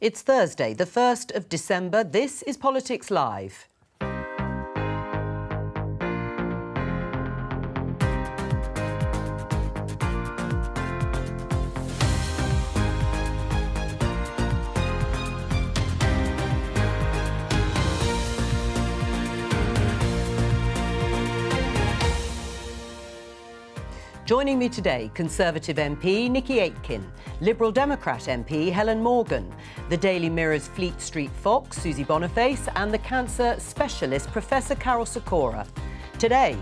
It's Thursday, the 1st of December. This is Politics Live. Joining me today, Conservative MP Nikki Aitken, Liberal Democrat MP Helen Morgan, the Daily Mirror's Fleet Street Fox Susie Boniface and the cancer specialist Professor Carol Sikora. Today,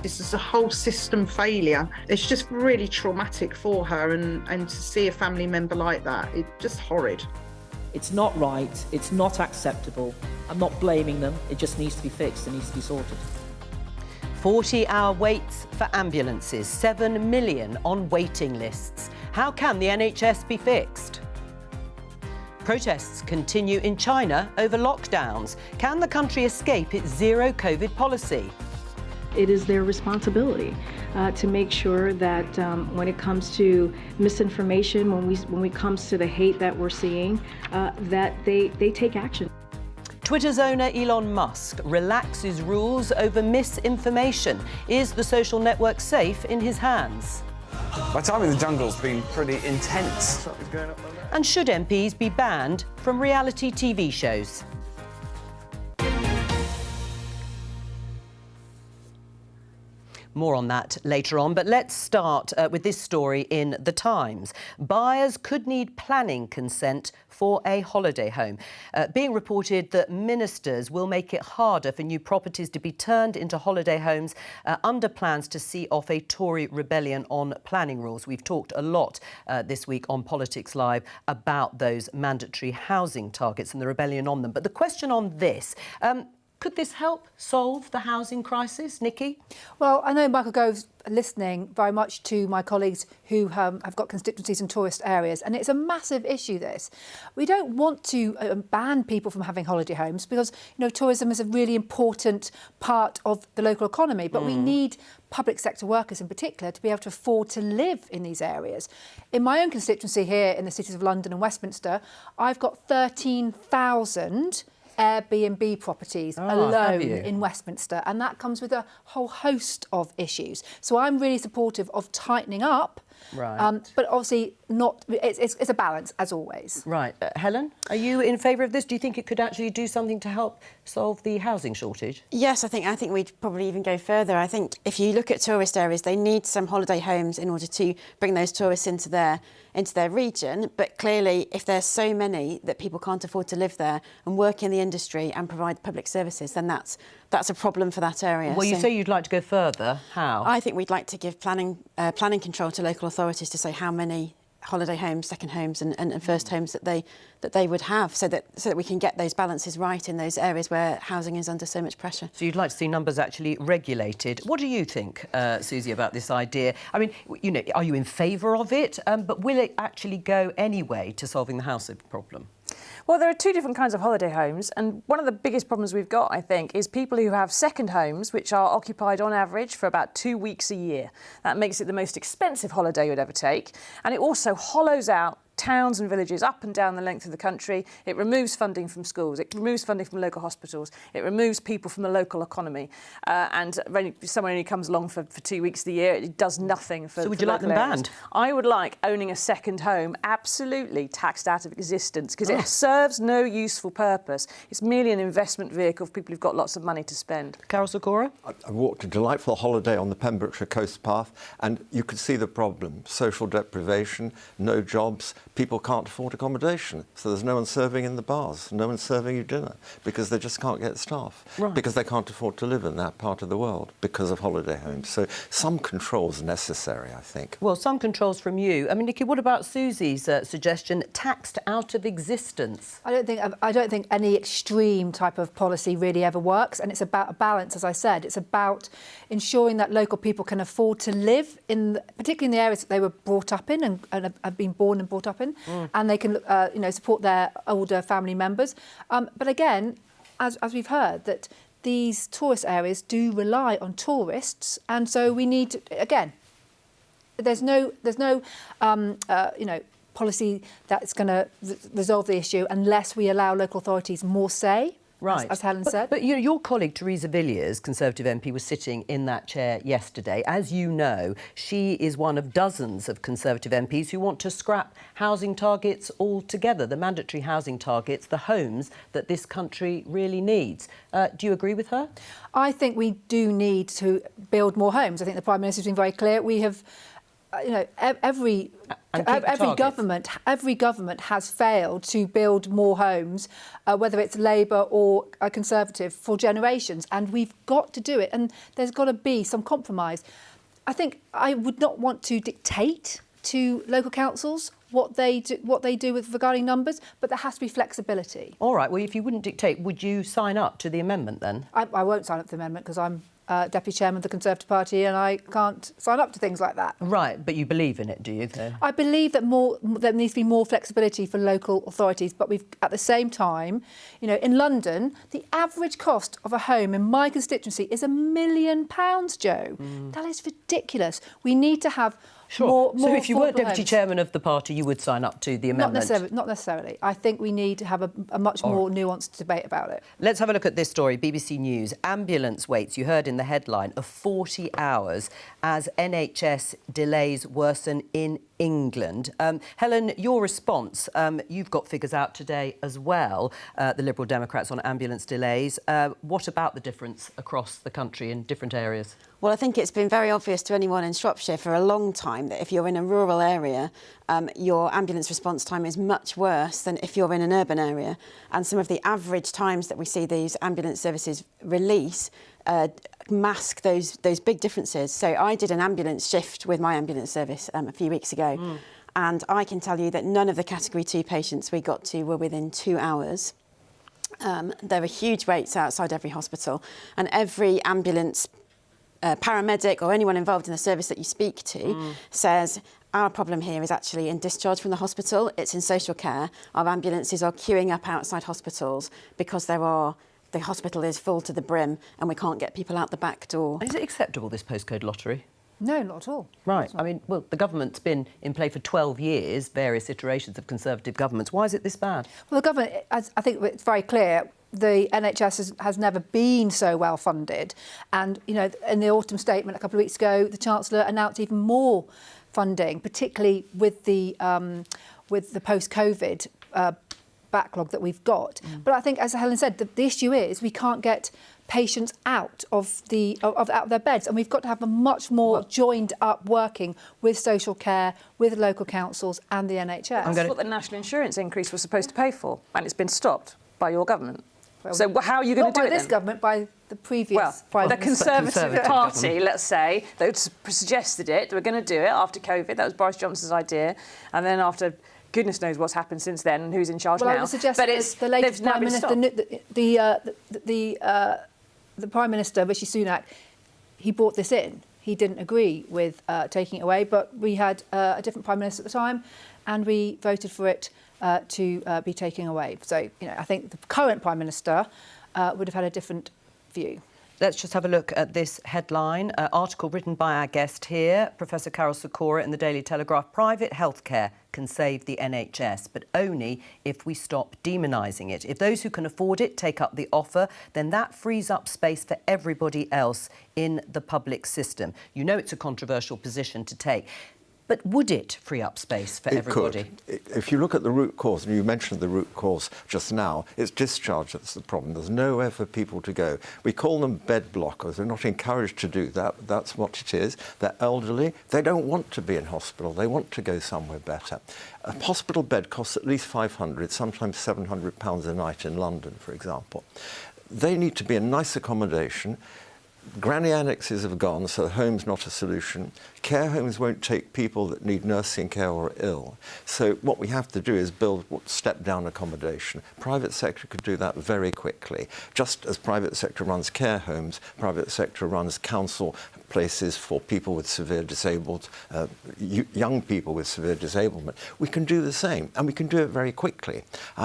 this is a whole system failure. It's just really traumatic for her, and to see a family member like that, it's just horrid. It's not right, it's not acceptable. I'm not blaming them, it just needs to be fixed, it needs to be sorted. 40-hour waits for ambulances, 7 million on waiting lists. How can the NHS be fixed? Protests continue in China over lockdowns. Can the country escape its zero-COVID policy? It is their responsibility to make sure that when it comes to misinformation, when it comes to the hate that we're seeing, that they take action. Twitter's owner Elon Musk relaxes rules over misinformation. Is the social network safe in his hands? My time in the jungle's been pretty intense. And should MPs be banned from reality TV shows? More on that later on, but let's start with this story in The Times. Buyers could need planning consent for a holiday home. Being reported that ministers will make it harder for new properties to be turned into holiday homes under plans to see off a Tory rebellion on planning rules. We've talked a lot this week on Politics Live about those mandatory housing targets and the rebellion on them. But the question on this... could this help solve the housing crisis, Nikki? Well, I know Michael Gove's listening very much to my colleagues who have got constituencies in tourist areas, and it's a massive issue, this. We don't want to ban people from having holiday homes because, you know, tourism is a really important part of the local economy, but we need public sector workers in particular to be able to afford to live in these areas. In my own constituency here in the cities of London and Westminster, I've got 13,000 Airbnb properties alone in Westminster, and that comes with a whole host of issues. So I'm really supportive of tightening up, but obviously not. It's a balance, as always. Right, Helen, are you in favour of this? Do you think it could actually do something to help solve the housing shortage? Yes, I think we'd probably even go further. I think if you look at tourist areas, they need some holiday homes in order to bring those tourists into their region. But clearly, if there's so many that people can't afford to live there and work in the industry and provide public services, then that's a problem for that area. Well, you say you'd like to go further. How? I think we'd like to give planning control to local authorities to say how many holiday homes, second homes and first homes that they would have, so that we can get those balances right in those areas where housing is under so much pressure. So you'd like to see numbers actually regulated. What do you think, Susie, about this idea? I mean, you know, are you in favour of it? But will it actually go anyway to solving the housing problem? Well, there are two different kinds of holiday homes, and one of the biggest problems we've got, I think, is people who have second homes, which are occupied on average for about 2 weeks a year. That makes it the most expensive holiday you'd ever take, and it also hollows out towns and villages up and down the length of the country. It removes funding from schools, it removes funding from local hospitals, it removes people from the local economy. And when someone only comes along for 2 weeks of the year, it does nothing for. So would you like them banned? I would like owning a second home absolutely taxed out of existence, because it serves no useful purpose. It's merely an investment vehicle for people who've got lots of money to spend. Carol Sikora? I walked a delightful holiday on the Pembrokeshire coast path, and you could see the problem. Social deprivation, no jobs, people can't afford accommodation, so there's no one serving in the bars, no one serving you dinner, because they just can't get staff, because they can't afford to live in that part of the world because of holiday homes. So some controls necessary, I think. Well, some controls from you. I mean, Nikki, what about Susie's suggestion, taxed out of existence? I don't think any extreme type of policy really ever works, and it's about a balance, as I said. It's about ensuring that local people can afford to live in, particularly in the areas that they were brought up in and have been born and brought up in, and they can, support their older family members. But again, as we've heard, that these tourist areas do rely on tourists, and so we need to, again, there's no policy that's going to resolve the issue unless we allow local authorities more say. Right. As Helen said. But your colleague, Theresa Villiers, Conservative MP, was sitting in that chair yesterday. As you know, she is one of dozens of Conservative MPs who want to scrap housing targets altogether, the mandatory housing targets, the homes that this country really needs. Do you agree with her? I think we do need to build more homes. I think the Prime Minister's been very clear. We have... every government has failed to build more homes, whether it's Labour or Conservative, for generations, and we've got to do it. And there's got to be some compromise. I think I would not want to dictate to local councils what they do with regarding numbers, but there has to be flexibility. All right. Well, if you wouldn't dictate, would you sign up to the amendment then? I won't sign up to the amendment because I'm Deputy Chairman of the Conservative Party and I can't sign up to things like that. Right, but you believe in it, do you, though? I believe that there needs to be more flexibility for local authorities, but we've, at the same time, in London, the average cost of a home in my constituency is £1 million, Jo. That is ridiculous. We need to have more so if you were Deputy Chairman of the party, you would sign up to the amendment? Not necessarily. I think we need to have a much more nuanced debate about it. Let's have a look at this story. BBC News. Ambulance waits, you heard in the headline, of 40 hours as NHS delays worsen in England. Helen, your response, you've got figures out today as well, the Liberal Democrats on ambulance delays. What about the difference across the country in different areas? Well, I think it's been very obvious to anyone in Shropshire for a long time that if you're in a rural area, your ambulance response time is much worse than if you're in an urban area. And some of the average times that we see these ambulance services release mask those big differences. So I did an ambulance shift with my ambulance service a few weeks ago, and I can tell you that none of the Category 2 patients we got to were within 2 hours. There are huge waits outside every hospital, and every ambulance paramedic or anyone involved in the service that you speak to says, our problem here is actually in discharge from the hospital. It's in social care. Our ambulances are queuing up outside hospitals because the hospital is full to the brim and we can't get people out the back door. Is it acceptable, this postcode lottery? No, not at all. Right. I mean, well, the government's been in play for 12 years, various iterations of Conservative governments. Why is it this bad? Well, the government, I think it's very clear, the NHS has never been so well funded. And, in the autumn statement a couple of weeks ago, the Chancellor announced even more funding, particularly with the post-COVID backlog that we've got. But I think, as Helen said, the issue is we can't get patients out of their beds, and we've got to have a much more joined up working with social care, with local councils and the NHS. That's what the national insurance increase was supposed to pay for, and it's been stopped by your government. Well, so how are you going to do it? Not by this government, by the previous the Conservative Party, let's say, that suggested it. They were going to do it after COVID. That was Boris Johnson's idea, and then after goodness knows what's happened since then and who's in charge now. I would suggest that the latest Prime Minister, the Prime Minister, Rishi Sunak, he brought this in. He didn't agree with taking it away, but we had a different Prime Minister at the time and we voted for it to be taken away. So, I think the current Prime Minister would have had a different view. Let's just have a look at this headline. Article written by our guest here, Professor Carol Sikora in the Daily Telegraph. Private healthcare can save the NHS, but only if we stop demonising it. If those who can afford it take up the offer, then that frees up space for everybody else in the public system. You know it's a controversial position to take. But would it free up space for everybody? Could. If you look at the root cause, and you mentioned the root cause just now, it's discharge that's the problem. There's nowhere for people to go. We call them bed blockers. They're not encouraged to do that. That's what it is. They're elderly. They don't want to be in hospital. They want to go somewhere better. A hospital bed costs at least £500, sometimes £700 a night in London, for example. They need to be in nice accommodation. Granny annexes have gone, so the home's not a solution. Care homes won't take people that need nursing care or are ill. So what we have to do is build step-down accommodation. Private sector could do that very quickly. Just as private sector runs care homes, private sector runs council places for people with severe disabled, young people with severe disablement. We can do the same, and we can do it very quickly.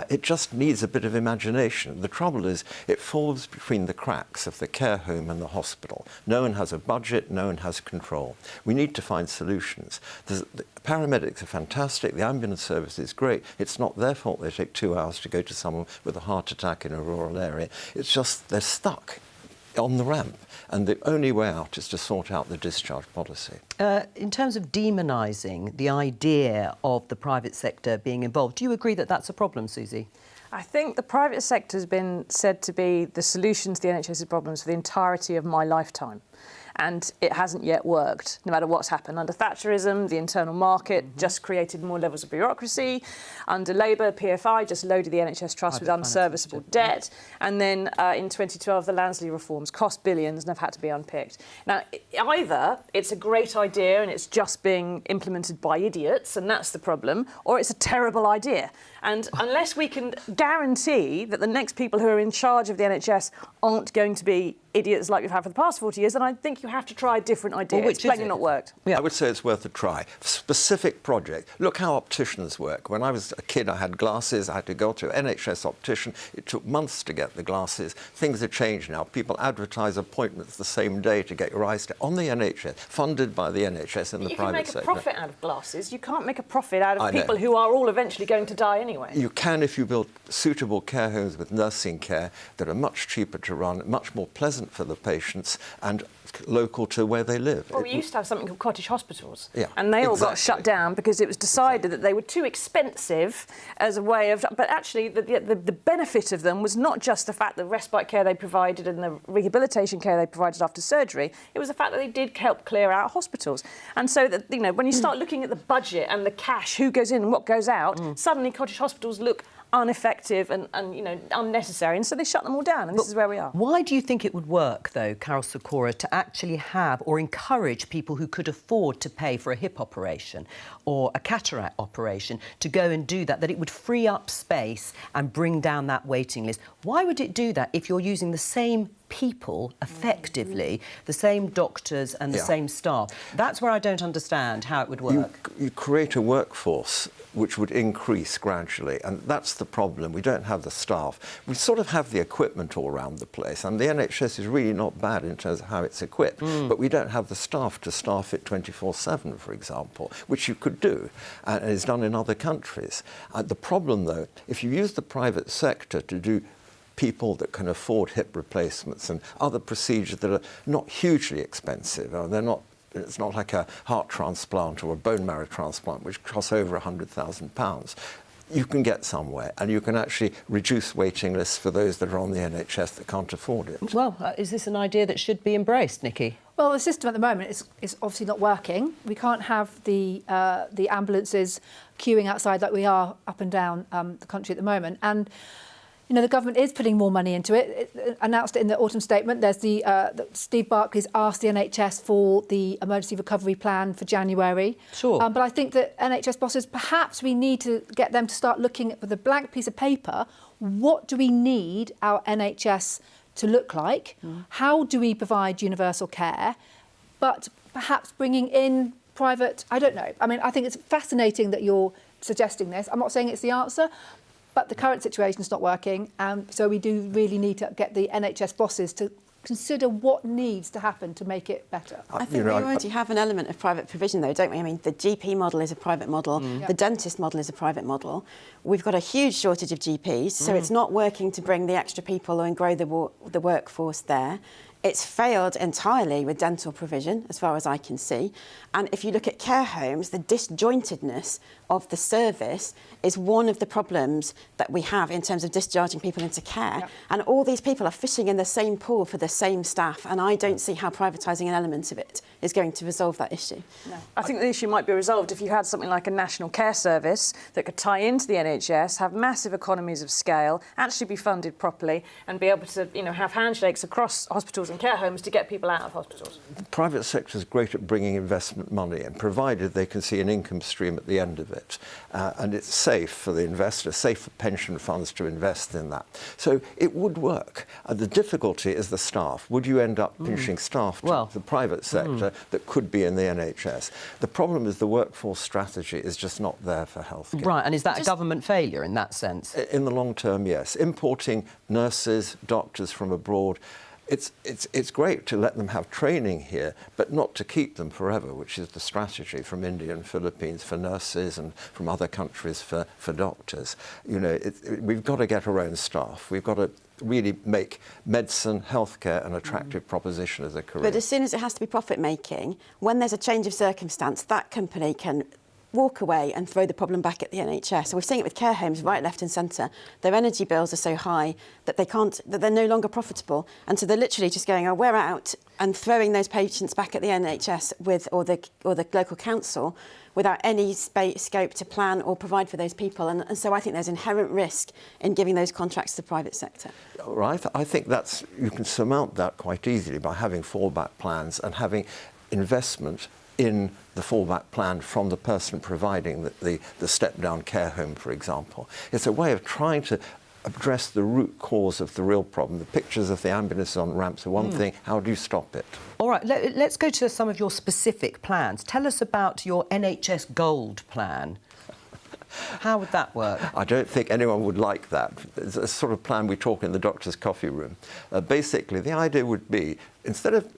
It just needs a bit of imagination. The trouble is, it falls between the cracks of the care home and the hospital. hospital. No one has a budget, no one has control. We need to find solutions. The paramedics are fantastic, the ambulance service is great. It's not their fault they take 2 hours to go to someone with a heart attack in a rural area. It's just they're stuck on the ramp, and the only way out is to sort out the discharge policy. In terms of demonising the idea of the private sector being involved, do you agree that that's a problem, Susie? I think the private sector has been said to be the solution to the NHS's problems for the entirety of my lifetime. And it hasn't yet worked, no matter what's happened. Under Thatcherism, the internal market just created more levels of bureaucracy. Under Labour, PFI just loaded the NHS Trust with unserviceable debt. And then in 2012, the Lansley reforms cost billions and have had to be unpicked. Now, either it's a great idea and it's just being implemented by idiots, and that's the problem, or it's a terrible idea. And unless we can guarantee that the next people who are in charge of the NHS aren't going to be idiots like we've had for the past 40 years, then I think you have to try a different idea. Well, it's plainly not worked. Yeah. I would say it's worth a try. Specific project. Look how opticians work. When I was a kid, I had glasses. I had to go to an NHS optician. It took months to get the glasses. Things have changed now. People advertise appointments the same day to get your eyes on the NHS, funded by the NHS and the private sector. You can make a profit out of glasses. You can't make a profit out of people who are all eventually going to die anyway. You can if you build suitable care homes with nursing care that are much cheaper to run, much more pleasant for the patients, and local to where they live. Well, we used to have something called cottage hospitals, yeah, and they all got shut down because it was decided that they were too expensive as a way of... But actually, the benefit of them was not just the fact that respite care they provided and the rehabilitation care they provided after surgery, it was the fact that they did help clear out hospitals. And so, that, you know, when you start looking at the budget and the cash, who goes in and what goes out, suddenly cottage hospitals look ineffective and you know, unnecessary, and so they shut them all down, and this is where we are. Why do you think it would work, though, Carol Sikora, to actually have or encourage people who could afford to pay for a hip operation or a cataract operation to go and do that, that it would free up space and bring down that waiting list? Why would it do that if you're using the same people effectively, the same doctors and the same staff? That's where I don't understand how it would work. You create a workforce which would increase gradually, and that's the problem. We don't have the staff. We sort of have the equipment all around the place, and the NHS is really not bad in terms of how it's equipped, but we don't have the staff to staff it 24/7, for example, which you could do, and is done in other countries. The problem, though, if you use the private sector to do people that can afford hip replacements and other procedures that are not hugely expensive, it's not like a heart transplant or a bone marrow transplant, which costs over £100,000. You can get somewhere, and you can actually reduce waiting lists for those that are on the NHS that can't afford it. Well, is this an idea that should be embraced, Nikki? Well, the system at the moment is obviously not working. We can't have the ambulances queuing outside like we are up and down the country at the moment. And you know, the government is putting more money into it. It announced it in the autumn statement. There's Steve Barclay's asked the NHS for the emergency recovery plan for January. Sure. But I think that NHS bosses, perhaps we need to get them to start looking at, with a blank piece of paper, what do we need our NHS to look like? How do we provide universal care? But perhaps bringing in private, I don't know. I mean, I think it's fascinating that you're suggesting this. I'm not saying it's the answer, but the current situation is not working, so we do really need to get the NHS bosses to consider what needs to happen to make it better. I think we already have an element of private provision, though, don't we? I mean, the GP model is a private model, the dentist model is a private model. We've got a huge shortage of GPs, so it's not working to bring the extra people and grow the workforce there. It's failed entirely with dental provision, as far as I can see. And if you look at care homes, the disjointedness of the service is one of the problems that we have in terms of discharging people into care. Yep. And all these people are fishing in the same pool for the same staff, and I don't see how privatising an element of it is going to resolve that issue. No. I think the issue might be resolved if you had something like a national care service that could tie into the NHS, have massive economies of scale, actually be funded properly, and be able to, you know, have handshakes across hospitals and care homes to get people out of hospitals. The private sector is great at bringing investment money in, provided they can see an income stream at the end of it. And it's safe for the investor, safe for pension funds to invest in that. So it would work. The difficulty is the staff. Would you end up pinching staff to the private sector that could be in the NHS? The problem is the workforce strategy is just not there for healthcare. Right, and is that a government failure in that sense? In the long term, yes. Importing nurses, doctors from abroad it's great to let them have training here, but not to keep them forever, which is the strategy from India and Philippines for nurses and from other countries for doctors. You know, we've got to get our own staff. We've got to really make medicine, healthcare an attractive proposition as a career. But as soon as it has to be profit-making, when there's a change of circumstance, that company can walk away and throw the problem back at the NHS. So we're seeing it with care homes right, left and centre. Their energy bills are so high that they're no longer profitable. And so they're literally just going, oh, we're out, and throwing those patients back at the NHS or the local council without any scope to plan or provide for those people. And so I think there's inherent risk in giving those contracts to the private sector. Right. I think you can surmount that quite easily by having fallback plans and having investment in the fallback plan from the person providing the step-down care home, for example. It's a way of trying to address the root cause of the real problem. The pictures of the ambulances on ramps are one thing. How do you stop it? All right, let's go to some of your specific plans. Tell us about your NHS Gold plan. How would that work? I don't think anyone would like that. It's a sort of plan we talk in the doctor's coffee room. Basically, the idea would be, instead of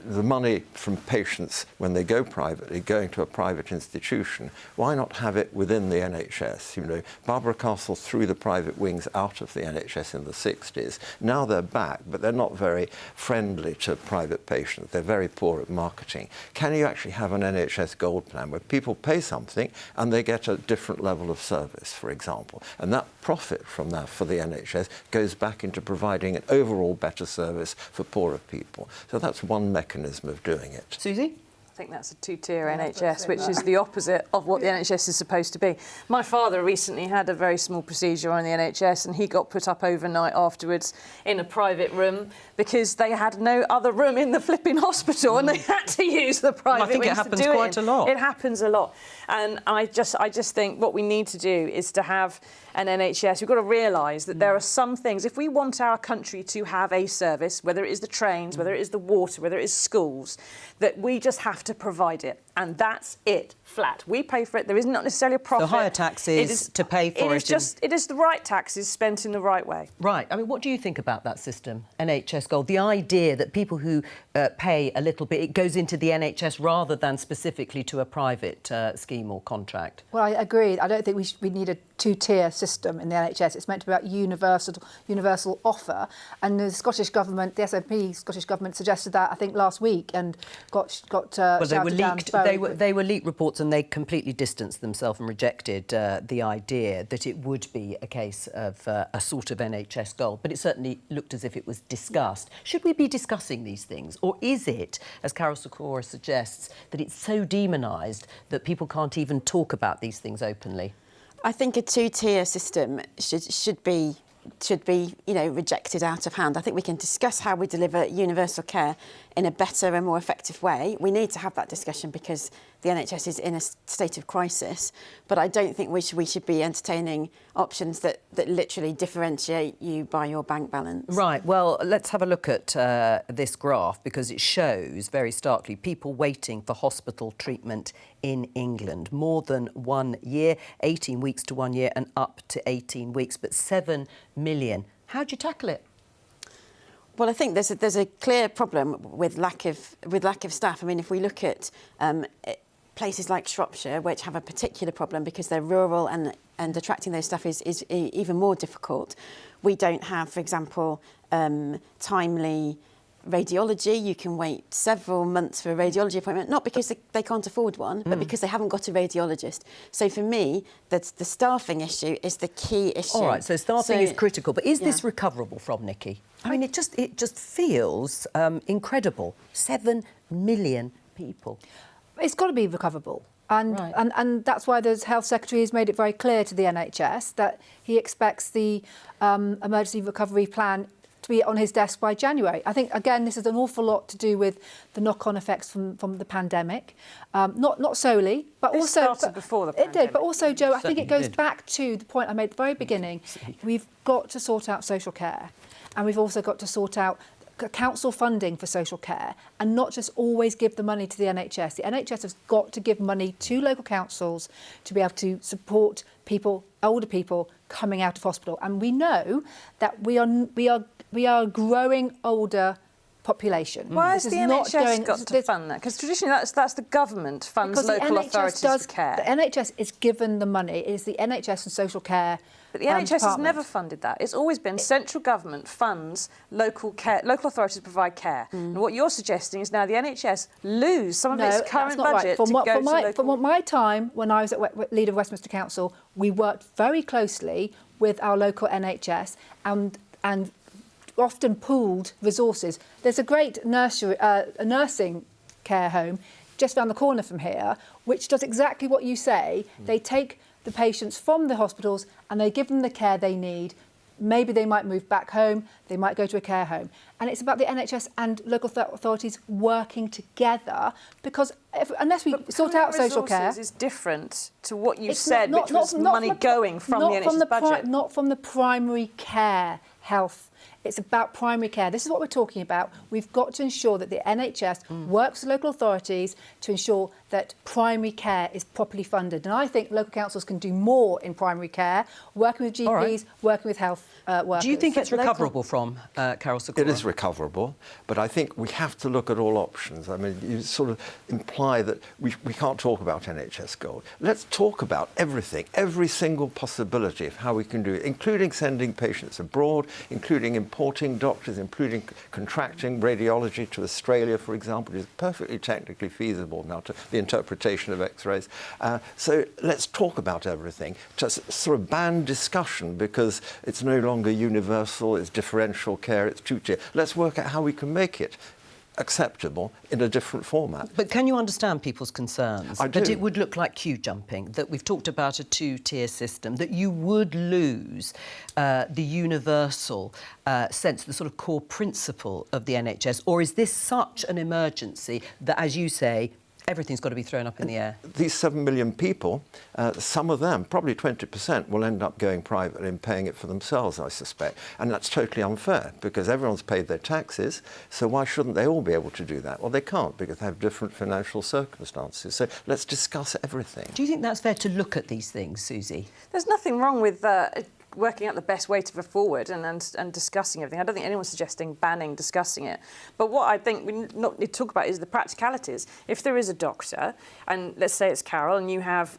the money from patients when they go privately going to a private institution, why not have it within the NHS? You know, Barbara Castle threw the private wings out of the NHS in the 60s. Now they're back, but they're not very friendly to private patients. They're very poor at marketing. Can you actually have an NHS Gold plan where people pay something and they get a different level of service, for example? And that profit from that for the NHS goes back into providing an overall better service for poorer people. So that's one mechanism of doing it. Susie? I think that's a two-tier NHS, which is the opposite of what the NHS is supposed to be. My father recently had a very small procedure on the NHS and he got put up overnight afterwards in a privect room because they had no other room in the flipping hospital and they had to use the private I think wings it happens to do quite a lot. It happens a lot. And I just think what we need to do is to have an NHS. We've got to realise that there are some things, if we want our country to have a service, whether it is the trains, whether it is the water, whether it is schools, that we just have to provide it. And that's it, flat. We pay for it. There is not necessarily a profit. So higher taxes to pay for it. It is the right taxes spent in the right way. Right. I mean, what do you think about that system, NHS Gold? The idea that people who pay a little bit, it goes into the NHS rather than specifically to a private scheme or contract. Well, I agree. I don't think we need a two-tier system in the NHS. It's meant to be about universal offer. And the Scottish Government, the SNP Scottish Government suggested that, I think, last week and got well, they were down leaked. They were leaked reports and they completely distanced themselves and rejected the idea that it would be a case of a sort of NHS Gold. But it certainly looked as if it was discussed. Should we be discussing these things? Or is it, as Carol Sikora suggests, that it's so demonised that people can't even talk about these things openly? I think a two-tier system should be rejected out of hand. I think we can discuss how we deliver universal care in a better and more effective way. We need to have that discussion because the NHS is in a state of crisis, but I don't think we should be entertaining options that literally differentiate you by your bank balance. Right, well, let's have a look at this graph because it shows very starkly people waiting for hospital treatment in England. More than 1 year, 18 weeks to 1 year and up to 18 weeks, but 7 million. How do you tackle it? Well, I think there's a clear problem with lack of staff. I mean, if we look at places like Shropshire, which have a particular problem because they're rural and attracting those staff is even more difficult. We don't have, for example, timely radiology. You can wait several months for a radiology appointment, not because they can't afford one, but because they haven't got a radiologist. So for me, the staffing issue is the key issue. All right, so staffing is critical, but is this recoverable from, Nikki? I mean, it just feels incredible. 7 million people. It's got to be recoverable. And that's why the Health Secretary has made it very clear to the NHS that he expects the emergency recovery plan to be on his desk by January. I think, again, this is an awful lot to do with the knock-on effects from the pandemic. Not solely, but This also... started before the pandemic. It did, but also, Jo, I think it goes back to the point I made at the very beginning. We've got to sort out social care, and we've also got to sort out council funding for social care and not just always give the money to the NHS. The NHS has got to give money to local councils to be able to support older people coming out of hospital. And we know that we are growing older population. Why has the NHS got to fund that? Because traditionally that's the government funds local authorities for care. The NHS is given the money. It is the NHS and social care. But the NHS has never funded that. It's always been central government funds local authorities provide care. And what you're suggesting is now the NHS lose some of its current budget to go to local... From my time when I was leader of Westminster Council, we worked very closely with our local NHS and often pooled resources. There's a great nursing care home just around the corner from here, which does exactly what you say. They take the patients from the hospitals and they give them the care they need. Maybe they might move back home, they might go to a care home. And it's about the NHS and local authorities working together, because unless we sort out social care... is different to what you said, which was money going from the NHS budget. Not from the primary care health. It's about primary care. This is what we're talking about. We've got to ensure that the NHS works with local authorities to ensure that primary care is properly funded. And I think local councils can do more in primary care, working with GPs, working with health workers. Do you think it's recoverable from, Carol Sikora? It is recoverable, but I think we have to look at all options. I mean, you sort of imply that we can't talk about NHS Gold. Let's talk about everything, every single possibility of how we can do it, including sending patients abroad, including importing doctors, including contracting radiology to Australia, for example, which is perfectly technically feasible now, to the interpretation of X-rays. So let's talk about everything. Just sort of ban discussion because it's no longer universal, it's differential care, it's two-tier. Let's work out how we can make it acceptable in a different format. But can you understand people's concerns? I do. That it would look like queue jumping, that we've talked about a two-tier system, that you would lose the universal sense, the sort of core principle of the NHS? Or is this such an emergency that, as you say, everything's got to be thrown up in the air? These 7 million people, some of them, probably 20%, will end up going private and paying it for themselves, I suspect. And that's totally unfair because everyone's paid their taxes, so why shouldn't they all be able to do that? Well, they can't because they have different financial circumstances. So let's discuss everything. Do you think that's fair to look at these things, Susie? There's nothing wrong with working out the best way to go forward and discussing everything. I don't think anyone's suggesting banning discussing it. But what I think we need to talk about is the practicalities. If there is a doctor, and let's say it's Carol, and you have,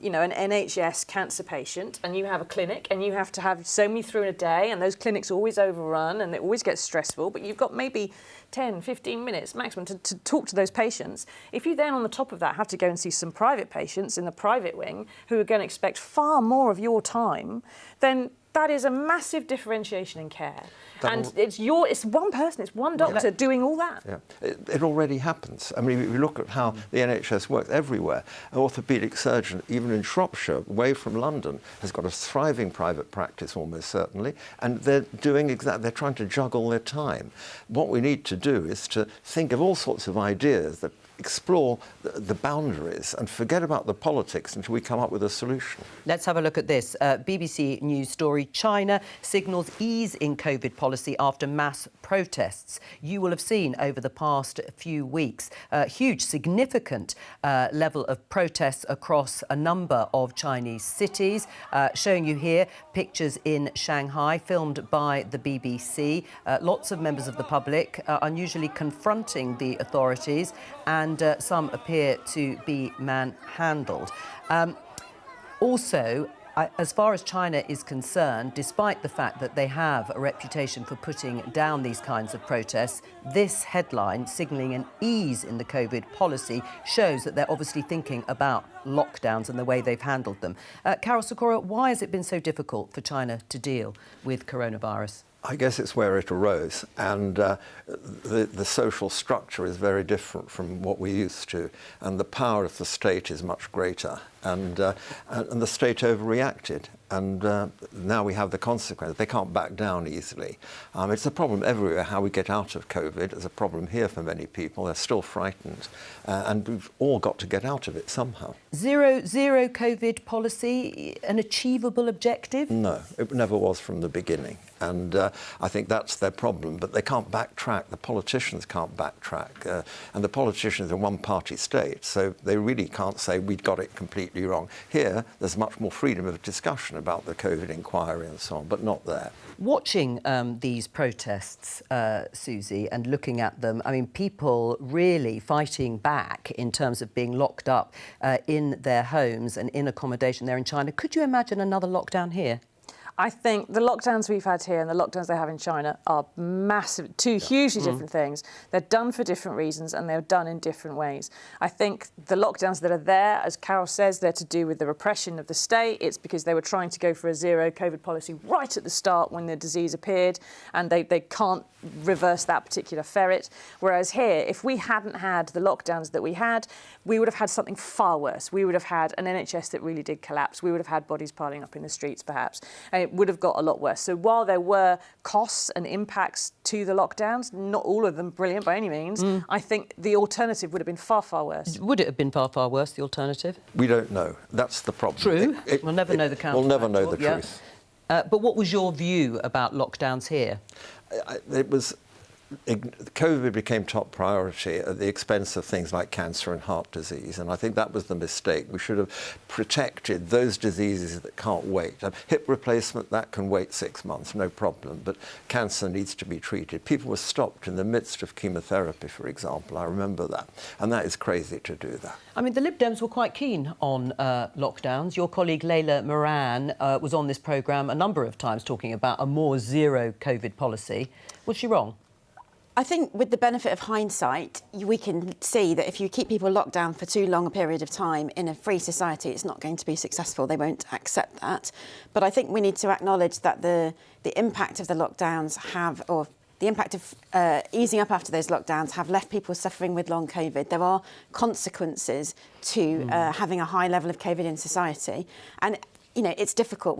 you know, an NHS cancer patient, and you have a clinic, and you have to have so many through in a day, and those clinics always overrun, and it always gets stressful, but you've got maybe 10, 15 minutes maximum to talk to those patients. If you then, on the top of that, have to go and see some private patients in the private wing who are going to expect far more of your time, then that is a massive differentiation in care. And it's one person, it's one doctor doing all that. Yeah, it already happens. I mean, if you look at how the NHS works everywhere, an orthopaedic surgeon, even in Shropshire, away from London, has got a thriving private practice almost certainly, and they're doing exactly, they're trying to juggle their time. What we need to do is to think of all sorts of ideas that explore the boundaries and forget about the politics until we come up with a solution. Let's have a look at this. BBC News story, China signals ease in COVID policy after mass protests. You will have seen over the past few weeks huge, significant level of protests across a number of Chinese cities. Showing you here pictures in Shanghai, filmed by the BBC. Lots of members of the public unusually confronting the authorities, and some appear to be manhandled. Also, as far as China is concerned, despite the fact that they have a reputation for putting down these kinds of protests, this headline, signalling an ease in the COVID policy, shows that they're obviously thinking about lockdowns and the way they've handled them. Carol Sikora, why has it been so difficult for China to deal with coronavirus? I guess it's where it arose, and the social structure is very different from what we're used to, and the power of the state is much greater, and the state overreacted, and now we have the consequence. They can't back down easily. It's a problem everywhere how we get out of COVID. It's a problem here for many people. They're still frightened, and we've all got to get out of it somehow. Zero COVID policy, an achievable objective? No, it never was from the beginning. And I think that's their problem. But they can't backtrack. The politicians can't backtrack. And the politicians are one-party state, so they really can't say we've got it completely completely wrong. Here, there's much more freedom of discussion about the COVID inquiry and so on, but not there. Watching these protests, Susie, and looking at them, I mean, people really fighting back in terms of being locked up in their homes and in accommodation there in China. Could you imagine another lockdown here? I think the lockdowns we've had here and the lockdowns they have in China are massive, two hugely different things. They're done for different reasons and they're done in different ways. I think the lockdowns that are there, as Carol says, they're to do with the repression of the state. It's because they were trying to go for a zero COVID policy right at the start when the disease appeared, and they can't reverse that particular ferret. Whereas here, if we hadn't had the lockdowns that we had, we would have had something far worse. We would have had an NHS that really did collapse. We would have had bodies piling up in the streets, perhaps. It would have got a lot worse. So while there were costs and impacts to the lockdowns, not all of them brilliant by any means, I think the alternative would have been far, far worse. Would it have been far, far worse, the alternative? We don't know. That's the problem. True. We'll never know the counter. We'll never know the truth. But what was your view about lockdowns here? It was... COVID became top priority at the expense of things like cancer and heart disease, and I think that was the mistake. We should have protected those diseases that can't wait. Hip replacement, that can wait 6 months, no problem, but cancer needs to be treated. People were stopped in the midst of chemotherapy, for example. I remember that, and that is crazy to do that. I mean, the Lib Dems were quite keen on lockdowns. Your colleague Layla Moran was on this programme a number of times talking about a more zero COVID policy. Was she wrong? I think with the benefit of hindsight, we can see that if you keep people locked down for too long a period of time in a free society, it's not going to be successful. They won't accept that. But I think we need to acknowledge that the impact of the lockdowns or the impact of easing up after those lockdowns have left people suffering with long COVID. There are consequences to having a high level of COVID in society. And, you know, it's difficult.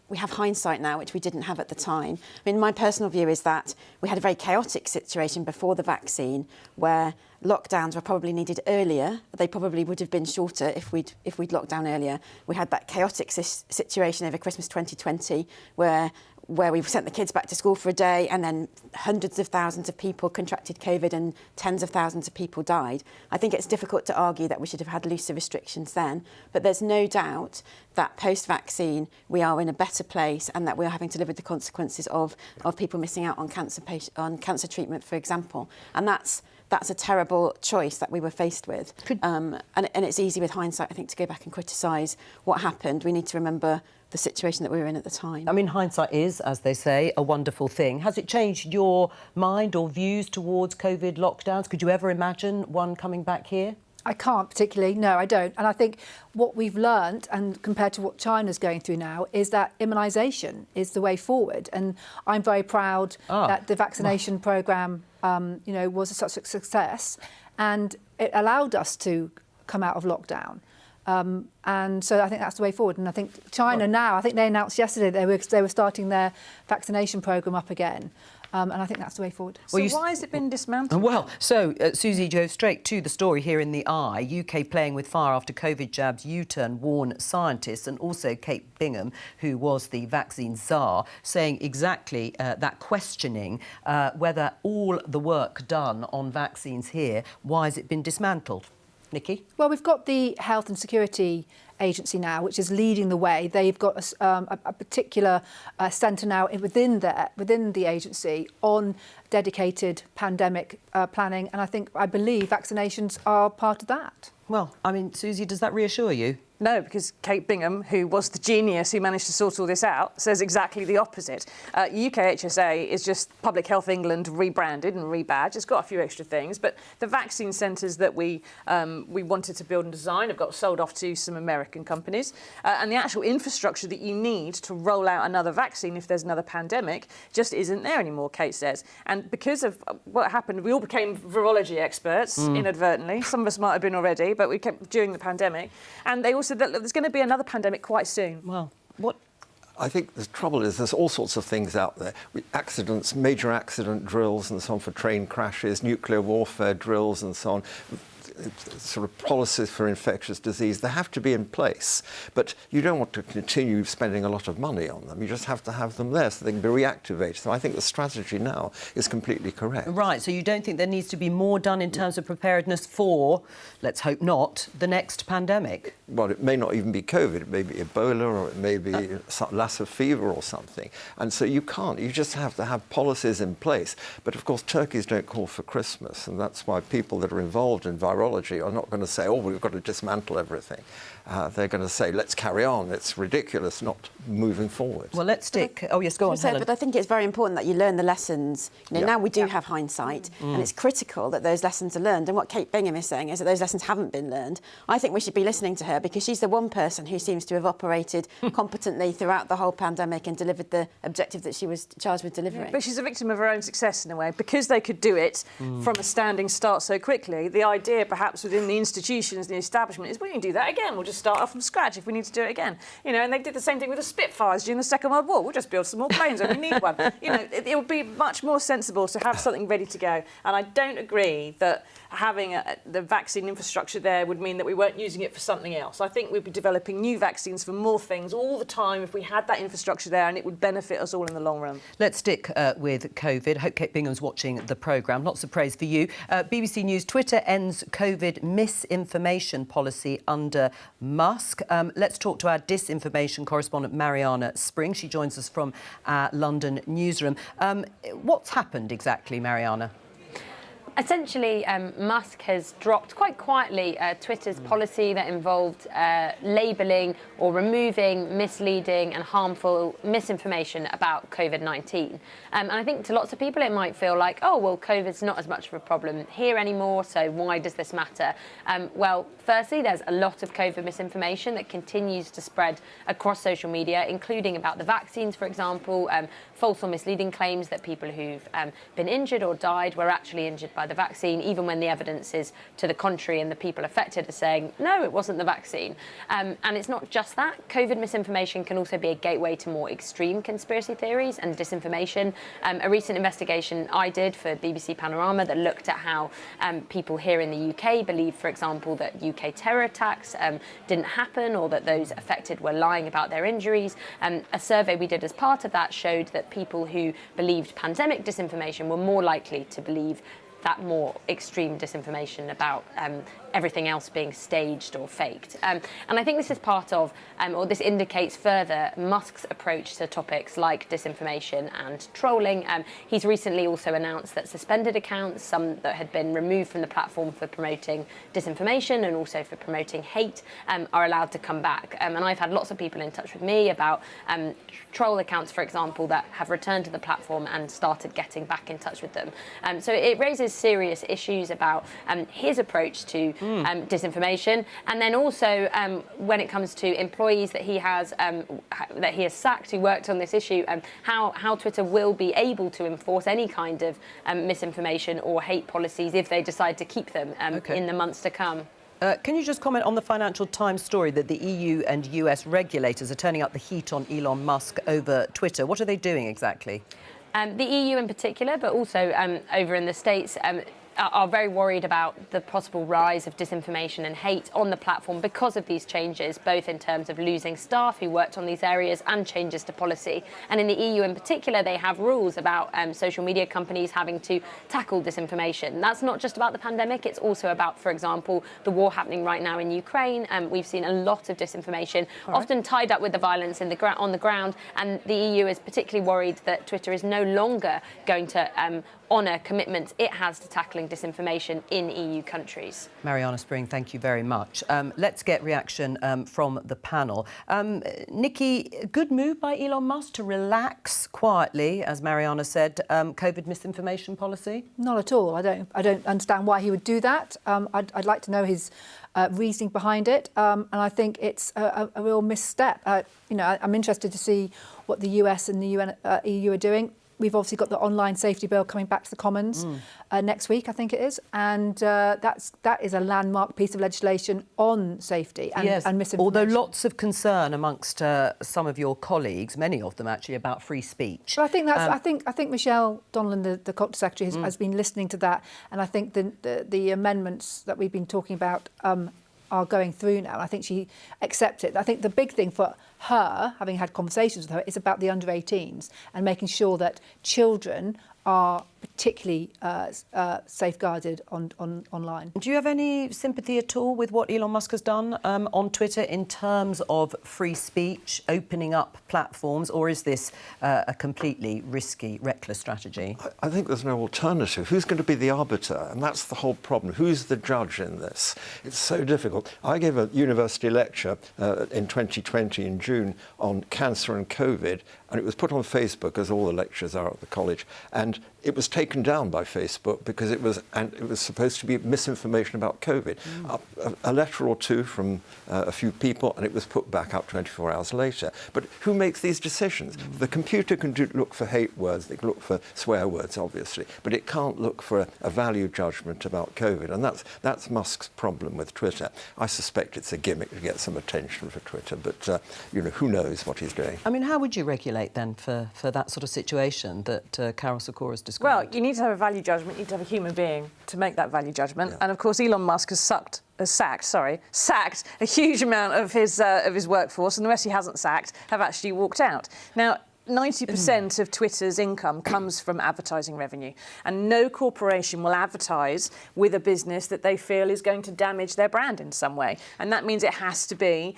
We have hindsight now, which we didn't have at the time. I mean, my personal view is that we had a very chaotic situation before the vaccine where lockdowns were probably needed earlier. They probably would have been shorter if we'd locked down earlier. We had that chaotic situation over Christmas 2020 where we sent the kids back to school for a day and then hundreds of thousands of people contracted COVID and tens of thousands of people died. I think it's difficult to argue that we should have had looser restrictions then, but there's no doubt that post-vaccine we are in a better place and that we are having to live with the consequences of people missing out on cancer treatment, for example. And that's a terrible choice that we were faced with. And it's easy with hindsight, I think, to go back and criticise what happened. We need to remember the situation that we were in at the time. I mean, hindsight is, as they say, a wonderful thing. Has it changed your mind or views towards COVID lockdowns? Could you ever imagine one coming back here? I can't particularly, no, I don't. And I think what we've learned, and compared to what China's going through now, is that immunisation is the way forward. And I'm very proud that the vaccination programme, you know, was such a success, and it allowed us to come out of lockdown. And so I think that's the way forward. And I think China now, I think they announced yesterday they were starting their vaccination programme up again. And I think that's the way forward. So why has it been dismantled? Well, so, Susie, Jo, straight to the story here in the Eye. UK playing with fire after COVID jabs U-turn warn scientists, and also Kate Bingham, who was the vaccine czar, saying exactly that, questioning whether all the work done on vaccines here, why has it been dismantled? Nikki? Well, we've got the Health and Security Agency now, which is leading the way. They've got a particular centre now within the agency on dedicated pandemic planning, and I believe vaccinations are part of that. Well, I mean, Susie, does that reassure you? No, because Kate Bingham, who was the genius who managed to sort all this out, says exactly the opposite. UKHSA is just Public Health England rebranded and rebadged. It's got a few extra things, but the vaccine centres that we wanted to build and design have got sold off to some American companies. And the actual infrastructure that you need to roll out another vaccine if there's another pandemic just isn't there anymore, Kate says. And because of what happened, we all became virology experts inadvertently. Some of us might have been already, but we kept during the pandemic. And they also said that there's going to be another pandemic quite soon. Well, what? I think the trouble is there's all sorts of things out there. Accidents, major accident drills and so on for train crashes, nuclear warfare drills and so on. sort of policies for infectious disease, they have to be in place. But you don't want to continue spending a lot of money on them. You just have to have them there so they can be reactivated. So I think the strategy now is completely correct. Right, so you don't think there needs to be more done in terms of preparedness for, let's hope not, the next pandemic? Well, it may not even be COVID. It may be Ebola, or it may be Lassa fever or something. And so you can't. You just have to have policies in place. But of course, turkeys don't call for Christmas, and that's why people that are involved in virology are not going to say, oh, we've got to dismantle everything. They're going to say, let's carry on. It's ridiculous not moving forward. Well, let's stick... Oh, yes, go on, Helen. But I think it's very important that you learn the lessons. You know, now we do have hindsight, and it's critical that those lessons are learned. And what Kate Bingham is saying is that those lessons haven't been learned. I think we should be listening to her, because she's the one person who seems to have operated competently throughout the whole pandemic and delivered the objective that she was charged with delivering. But she's a victim of her own success in a way. Because they could do it from a standing start so quickly, the idea perhaps within the institutions, the establishment, is we can do that again. We'll just start off from scratch if we need to do it again. You know, and they did the same thing with the Spitfires during the Second World War. We'll just build some more planes when we need one. You know, it would be much more sensible to have something ready to go. And I don't agree that having the vaccine infrastructure there would mean that we weren't using it for something else. I think we'd be developing new vaccines for more things all the time if we had that infrastructure there, and it would benefit us all in the long run. Let's stick with COVID. Hope Kate Bingham's watching the programme. Lots of praise for you. BBC News, Twitter ends COVID misinformation policy under Musk. Let's talk to our disinformation correspondent, Mariana Spring. She joins us from our London newsroom. What's happened exactly, Mariana? Essentially, Musk has dropped quite quietly Twitter's policy that involved labelling or removing misleading and harmful misinformation about COVID-19. And I think to lots of people it might feel like, oh, well, COVID's not as much of a problem here anymore, so why does this matter? Well, firstly, there's a lot of COVID misinformation that continues to spread across social media, including about the vaccines, for example, false or misleading claims that people who've been injured or died were actually injured by the vaccine, even when the evidence is to the contrary and the people affected are saying, no, it wasn't the vaccine. And it's not just that. COVID misinformation can also be a gateway to more extreme conspiracy theories and disinformation. A recent investigation I did for BBC Panorama that looked at how people here in the UK believe, for example, that UK terror attacks didn't happen, or that those affected were lying about their injuries. A survey we did as part of that showed that people who believed pandemic disinformation were more likely to believe that more extreme disinformation about everything else being staged or faked. And I think this is part of, or this indicates further, Musk's approach to topics like disinformation and trolling. He's recently also announced that suspended accounts, some that had been removed from the platform for promoting disinformation and also for promoting hate, are allowed to come back. And I've had lots of people in touch with me about troll accounts, for example, that have returned to the platform and started getting back in touch with them. So it raises serious issues about his approach to disinformation, and then also when it comes to employees that he has sacked who worked on this issue, how Twitter will be able to enforce any kind of misinformation or hate policies if they decide to keep them in the months to come. Can you just comment on the Financial Times story that the EU and US regulators are turning up the heat on Elon Musk over Twitter? What are they doing exactly? The EU in particular, but also over in the States, are very worried about the possible rise of disinformation and hate on the platform because of these changes, both in terms of losing staff who worked on these areas and changes to policy. And in the EU in particular, they have rules about social media companies having to tackle disinformation. That's not just about the pandemic, it's also about, for example, the war happening right now in Ukraine. We've seen a lot of disinformation, often tied up with the violence on the ground, and the EU is particularly worried that Twitter is no longer going to honour commitments it has to tackling disinformation in EU countries. Mariana Spring, thank you very much. Let's get reaction from the panel. Nikki, good move by Elon Musk to relax quietly, as Mariana said, COVID misinformation policy? Not at all. I don't understand why he would do that. I'd like to know his reasoning behind it, and I think it's a real misstep. I'm interested to see what the US and the EU are doing. we've obviously got the online safety bill coming back to the Commons next week, I think it is, and that is a landmark piece of legislation on safety and, and misinformation. Although lots of concern amongst some of your colleagues, many of them actually, about free speech. But I think that's I think Michelle Donlan, the Culture Secretary, has been listening to that, and I think the amendments that we've been talking about are going through now. I think she accepts it. I think the big thing for her, having had conversations with her, is about the under 18s and making sure that children are particularly safeguarded online. Do you have any sympathy at all with what Elon Musk has done on Twitter in terms of free speech, opening up platforms, or is this a completely risky, reckless strategy? I think there's no alternative. Who's going to be the arbiter? And that's the whole problem. Who's the judge in this? It's so difficult. I gave a university lecture in 2020 in June on cancer and COVID, and it was put on Facebook, as all the lectures are at the college, and it was taken down by Facebook because it was supposed to be misinformation about COVID. A letter or two from a few people, and it was put back up 24 hours later. But who makes these decisions? The computer can look for hate words, they can look for swear words, obviously, but it can't look for a value judgment about COVID, and that's Musk's problem with Twitter. I suspect it's a gimmick to get some attention for Twitter, but you know, who knows what he's doing. I mean, how would you regulate then for that sort of situation that Carol Sikora has described? Well, you need to have a value judgment, you need to have a human being to make that value judgment. Yeah. And of course, Elon Musk has sacked a huge amount of his workforce, and the rest he hasn't sacked have actually walked out. Now, 90% of Twitter's income comes from advertising revenue, and no corporation will advertise with a business that they feel is going to damage their brand in some way. And that means it has to be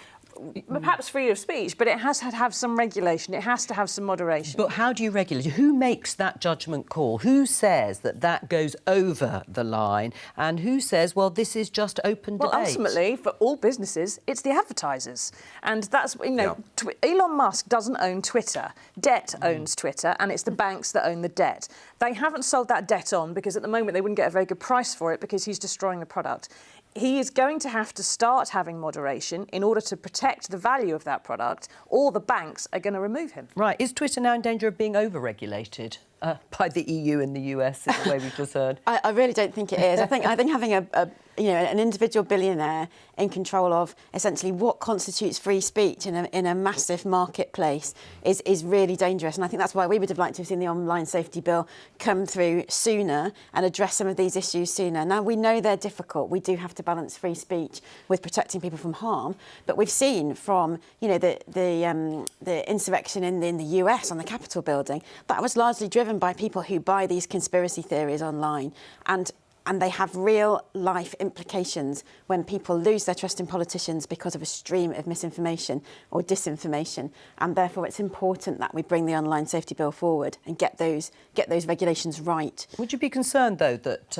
perhaps freedom of speech, but it has to have some regulation. It has to have some moderation. But how do you regulate it? Who makes that judgment call? Who says that goes over the line? And who says, well, this is just open debate? Well, ultimately, for all businesses, it's the advertisers. And that's, you know, Elon Musk doesn't own Twitter. Debt owns Twitter, and it's the banks that own the debt. They haven't sold that debt on because at the moment they wouldn't get a very good price for it because he's destroying the product. He is going to have to start having moderation in order to protect the value of that product, or the banks are going to remove him. Right. Is Twitter now in danger of being over-regulated by the EU and the US, in the way we've just heard? I really don't think it is. I think having an individual billionaire in control of essentially what constitutes free speech in a massive marketplace is really dangerous. And I think that's why we would have liked to have seen the online safety bill come through sooner and address some of these issues sooner. Now, we know they're difficult. We do have to balance free speech with protecting people from harm. But we've seen from, you know, the insurrection in the US on the Capitol building, that was largely driven by people who buy these conspiracy theories online, and they have real life implications when people lose their trust in politicians because of a stream of misinformation or disinformation. And therefore it's important that we bring the online safety bill forward and get those regulations right. Would you be concerned, though, that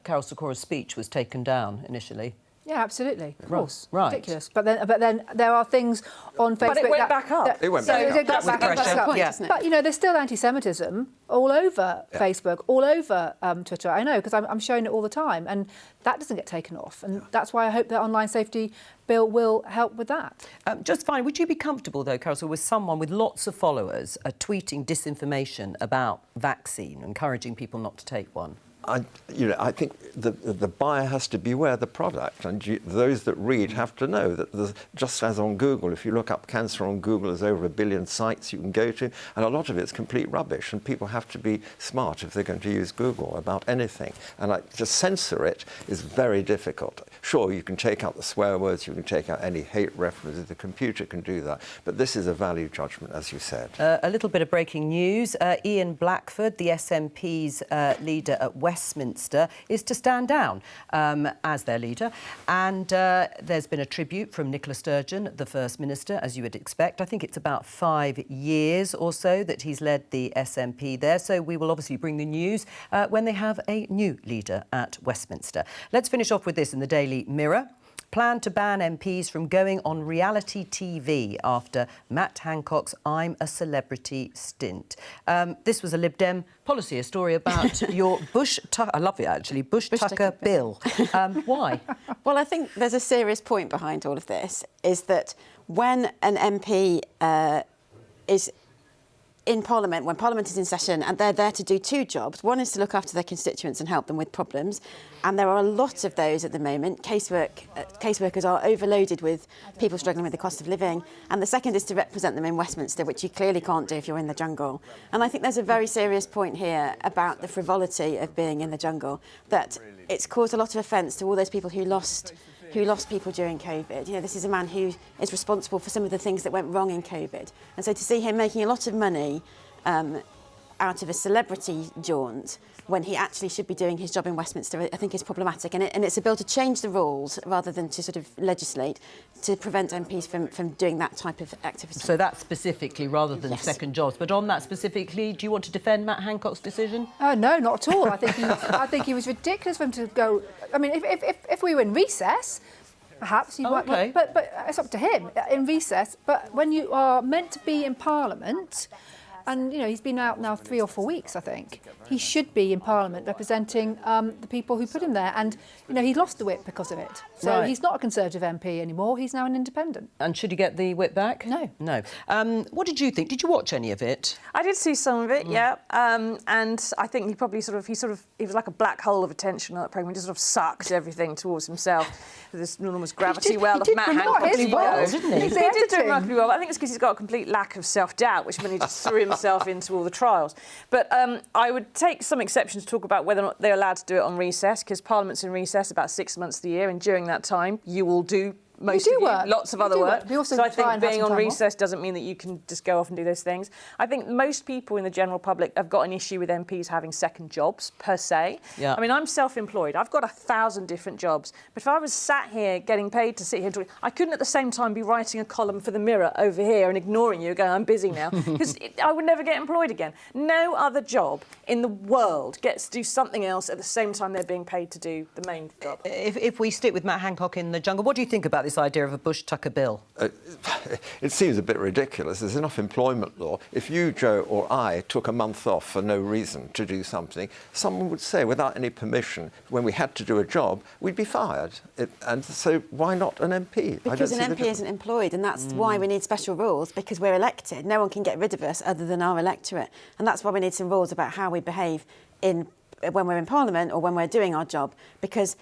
Carol Sikora's speech was taken down initially? Yeah, absolutely. Of course. Right. Ridiculous. But then there are things on Facebook. But it went back up. It went back up. But, you know, there's still anti-Semitism all over Facebook, all over Twitter. I know, because I'm showing it all the time. And that doesn't get taken off. And that's why I hope the online safety bill will help with that. Just fine. Would you be comfortable, though, Carol, with someone with lots of followers tweeting disinformation about vaccine, encouraging people not to take one? I think the buyer has to beware the product, and those that read have to know that there's, just as on Google, if you look up cancer on Google, there's over 1 billion sites you can go to, and a lot of it's complete rubbish, and people have to be smart if they're going to use Google about anything. And to censor it is very difficult. Sure, you can take out the swear words, you can take out any hate references, the computer can do that, but this is a value judgment, as you said. A little bit of breaking news. Ian Blackford, the SNP's leader at Westminster, is to stand down as their leader. And there's been a tribute from Nicola Sturgeon, the First Minister, as you would expect. I think it's about 5 years or so that he's led the SNP there. So we will obviously bring the news when they have a new leader at Westminster. Let's finish off with this in the Daily Mirror. Plan to ban MPs from going on reality TV after Matt Hancock's I'm a Celebrity stint. This was a Lib Dem policy, a story about your I love it, actually, Bush-Tucker bill. Why? Well, I think there's a serious point behind all of this, is that when an MP is in Parliament, when Parliament is in session, and they're there to do two jobs. One is to look after their constituents and help them with problems, and there are a lot of those at the moment. Caseworkers are overloaded with people struggling with the cost of living, and the second is to represent them in Westminster, which you clearly can't do if you're in the jungle. And I think there's a very serious point here about the frivolity of being in the jungle, that it's caused a lot of offence to all those people who lost people during COVID. You know, this is a man who is responsible for some of the things that went wrong in COVID. And so to see him making a lot of money out of a celebrity jaunt when he actually should be doing his job in Westminster, I think is problematic. And it's a bill to change the rules rather than to sort of legislate to prevent MPs from doing that type of activity. So that's specifically rather than second jobs. But on that specifically, do you want to defend Matt Hancock's decision? No, not at all. I think he was ridiculous for him to go. I mean, if we were in recess, perhaps you might. Okay. But it's up to him in recess. But when you are meant to be in Parliament, and, you know, he's been out now 3 or 4 weeks, I think. He should be in Parliament representing the people who put him there. And, you know, he lost the whip because of it. So he's not a Conservative MP anymore. He's now an independent. And should he get the whip back? No. No. What did you think? Did you watch any of it? I did see some of it, yeah. And I think he probably he was like a black hole of attention on that programme. He just sort of sucked everything towards himself. This enormous gravity well of Matt Hancock's ego. Well, didn't he? He did do remarkably well. I think it's because he's got a complete lack of self-doubt, which meant he just threw himself into all the trials. But I would take some exception to talk about whether or not they're allowed to do it on recess, because Parliament's in recess about 6 months of the year, and during that time you will do lots of other work. So I think being on recess doesn't mean that you can just go off and do those things. I think most people in the general public have got an issue with MPs having second jobs, per se. Yeah. I mean, I'm self-employed. I've got 1,000 different jobs. But if I was sat here getting paid to sit here and talk, I couldn't at the same time be writing a column for the Mirror over here and ignoring you, going, I'm busy now, because I would never get employed again. No other job in the world gets to do something else at the same time they're being paid to do the main job. If we stick with Matt Hancock in the jungle, what do you think about this idea of a Bush-Tucker bill? It seems a bit ridiculous. There's enough employment law. If you, Joe, or I took a month off for no reason to do something, someone would say, without any permission, when we had to do a job, we'd be fired. And so why not an MP? Because an MP isn't employed, and that's why we need special rules, because we're elected. No one can get rid of us other than our electorate. And that's why we need some rules about how we behave when we're in Parliament or when we're doing our job, because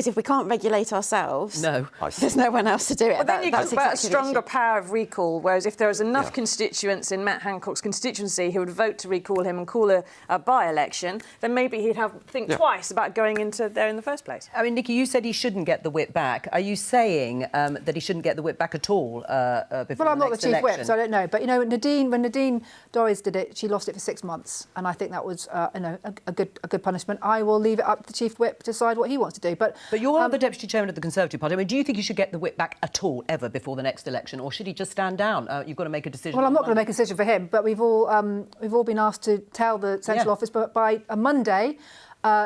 if we can't regulate ourselves, there's no one else to do it. Well, then you talk about a stronger power of recall, whereas if there was enough constituents in Matt Hancock's constituency who would vote to recall him and call a by-election, then maybe he'd think twice about going into there in the first place. I mean, Nikki, you said he shouldn't get the whip back. Are you saying that he shouldn't get the whip back at all before the next election? Well, I'm not the chief whip, so I don't know. But, you know, when Nadine Dorries did it, she lost it for 6 months, and I think that was, a good punishment. I will leave it up to the chief whip to decide what he wants to do. But you're the Deputy Chairman of the Conservative Party. I mean, do you think he should get the whip back at all, ever, before the next election, or should he just stand down? You've got to make a decision. Well, I'm not going to make a decision for him, but we've all been asked to tell the Central Office by a Monday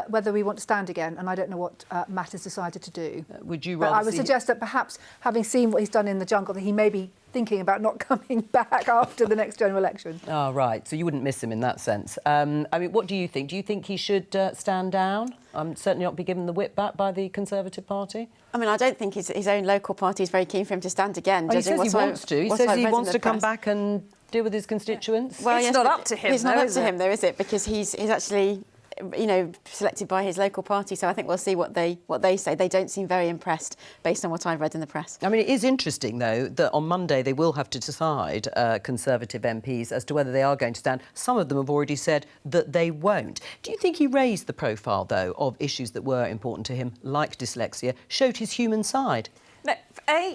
whether we want to stand again, and I don't know what Matt has decided to do. Would you rather I would suggest that perhaps, having seen what he's done in the jungle, that he may be thinking about not coming back after the next general election. Oh, right. So you wouldn't miss him in that sense. I mean, what do you think? Do you think he should stand down? Certainly not be given the whip back by the Conservative Party? I mean, I don't think his own local party is very keen for him to stand again. He says he wants to. He says he wants to come back and deal with his constituents. Well, it's not up to him, it's not up to him, though, is it? Because he's actually, you know, selected by his local party. So I think we'll see what they say. They don't seem very impressed based on what I've read in the press. I mean, it is interesting, though, that on Monday they will have to decide, Conservative MPs, as to whether they are going to stand. Some of them have already said that they won't. Do you think he raised the profile, though, of issues that were important to him, like dyslexia, showed his human side? No,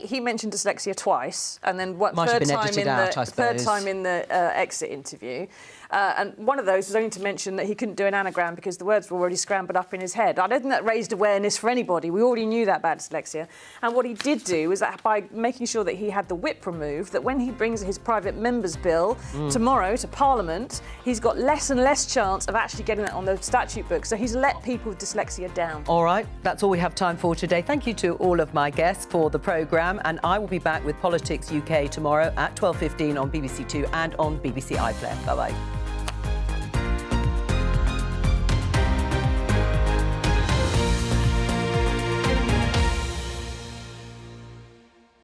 he mentioned dyslexia twice, and then third time in the exit interview. And one of those was only to mention that he couldn't do an anagram because the words were already scrambled up in his head. I don't think that raised awareness for anybody. We already knew that about dyslexia. And what he did do was that by making sure that he had the whip removed, that when he brings his private member's bill tomorrow to Parliament, he's got less and less chance of actually getting that on the statute book. So he's let people with dyslexia down. All right, that's all we have time for today. Thank you to all of my guests for the programme, and I will be back with Politics UK tomorrow at 12:15 on BBC Two and on BBC iPlayer. Bye-bye.